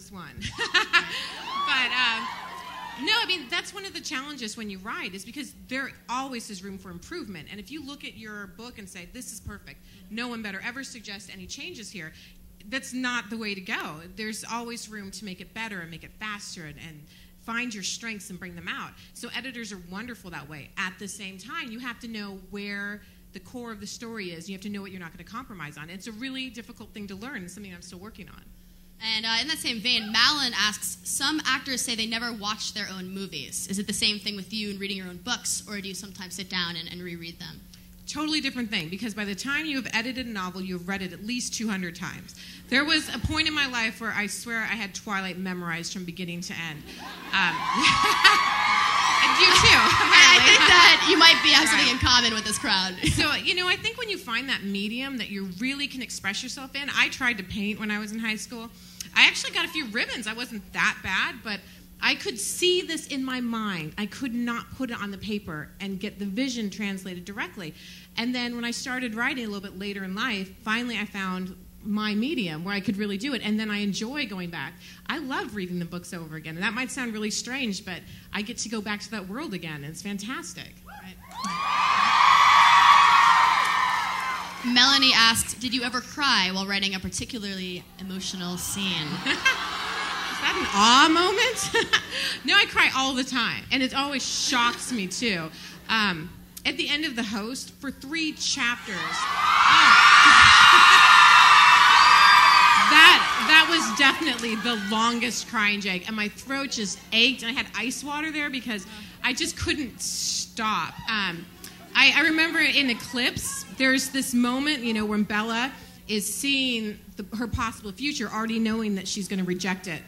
was one. But no, I mean, that's one of the challenges when you write, is because there always is room for improvement. And if you look at your book and say, this is perfect, no one better ever suggest any changes here, that's not the way to go. There's always room to make it better and make it faster and find your strengths and bring them out. So editors are wonderful that way. At the same time, you have to know where the core of the story is. You have to know what you're not going to compromise on. It's a really difficult thing to learn. It's something I'm still working on. And in that same vein, Malin asks, some actors say they never watch their own movies. Is it the same thing with you in reading your own books, or do you sometimes sit down and reread them? Totally different thing, because by the time you have edited a novel, you've read it at least 200 times. There was a point in my life where I swear I had Twilight memorized from beginning to end. You too. I think that you might have something in common with this crowd. So, I think when you find that medium that you really can express yourself in, I tried to paint when I was in high school. I actually got a few ribbons. I wasn't that bad, but I could see this in my mind. I could not put it on the paper and get the vision translated directly. And then when I started writing a little bit later in life, finally I found my medium where I could really do it, and then I enjoy going back. I love reading the books over again, and that might sound really strange, but I get to go back to that world again, and it's fantastic. Right? Melanie asks, did you ever cry while writing a particularly emotional scene? Is that an awe moment? No, I cry all the time, and it always shocks me, too. At the end of The Host, for 3 chapters, that was definitely the longest crying jag, and my throat just ached, and I had ice water there because I just couldn't stop. I remember in Eclipse, there's this moment, when Bella is seeing her possible future, already knowing that she's going to reject it.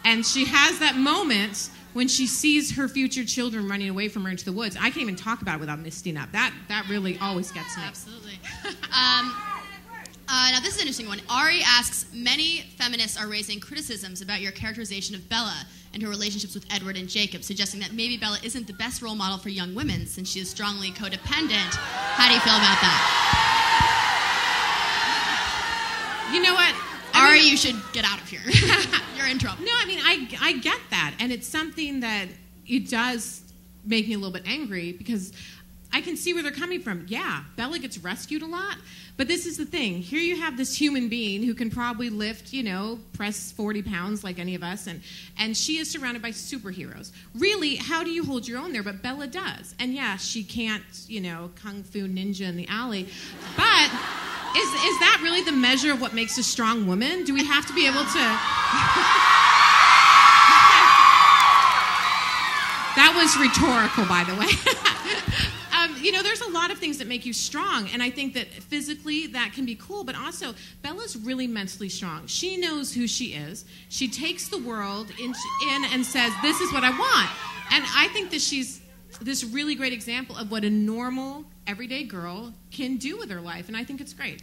And she has that moment when she sees her future children running away from her into the woods. I can't even talk about it without misting up. That really always gets me. Absolutely. Now, this is an interesting one. Ari asks, many feminists are raising criticisms about your characterization of Bella and her relationships with Edward and Jacob, suggesting that maybe Bella isn't the best role model for young women since she is strongly codependent. How do you feel about that? You know what? Ari, you should get out of here. You're in trouble. No, I get that, and it's something that it does make me a little bit angry because I can see where they're coming from. Yeah, Bella gets rescued a lot, but this is the thing. Here you have this human being who can probably lift, press 40 pounds like any of us, and she is surrounded by superheroes. Really, how do you hold your own there? But Bella does. And yeah, she can't, kung fu ninja in the alley, but is that really the measure of what makes a strong woman? Do we have to be able to... That was rhetorical, by the way. There's a lot of things that make you strong, and I think that physically that can be cool, but also Bella's really mentally strong. She knows who she is. She takes the world in and says, this is what I want. And I think that she's this really great example of what a normal, everyday girl can do with her life, and I think it's great. And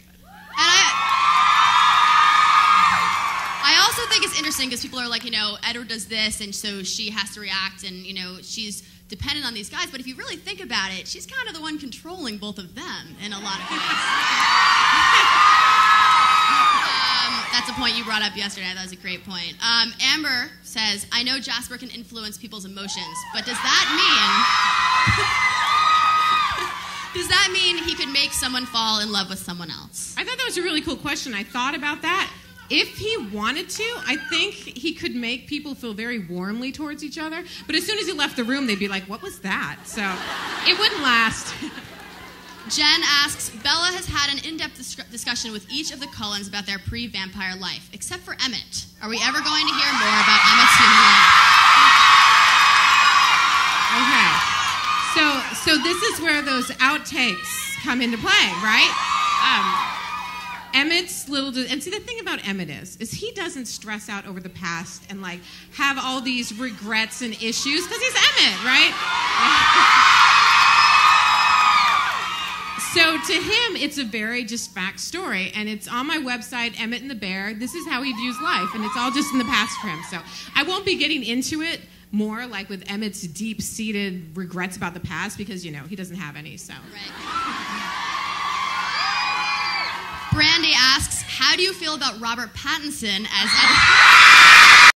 I also think it's interesting because people are like, Edward does this, and so she has to react, and, she's dependent on these guys. But if you really think about it, she's kind of the one controlling both of them in a lot of ways. That's a point you brought up yesterday. That was a great point. Amber says, I know Jasper can influence people's emotions, but does that mean he could make someone fall in love with someone else? I thought that was a really cool question. I thought about that. If he wanted to, I think he could make people feel very warmly towards each other. But as soon as he left the room, they'd be like, what was that? So it wouldn't last. Jen asks, Bella has had an in-depth discussion with each of the Cullens about their pre-vampire life, except for Emmett. Are we ever going to hear more about Emmett's human life? Okay. So this is where those outtakes come into play, right? Emmett's and see, the thing about Emmett is he doesn't stress out over the past and have all these regrets and issues because he's Emmett, right? So to him, it's a very just fact story, and it's on my website, Emmett and the Bear. This is how he views life, and it's all just in the past for him. So I won't be getting into it more with Emmett's deep-seated regrets about the past because, he doesn't have any, so. Right. Brandy asks, how do you feel about Robert Pattinson as...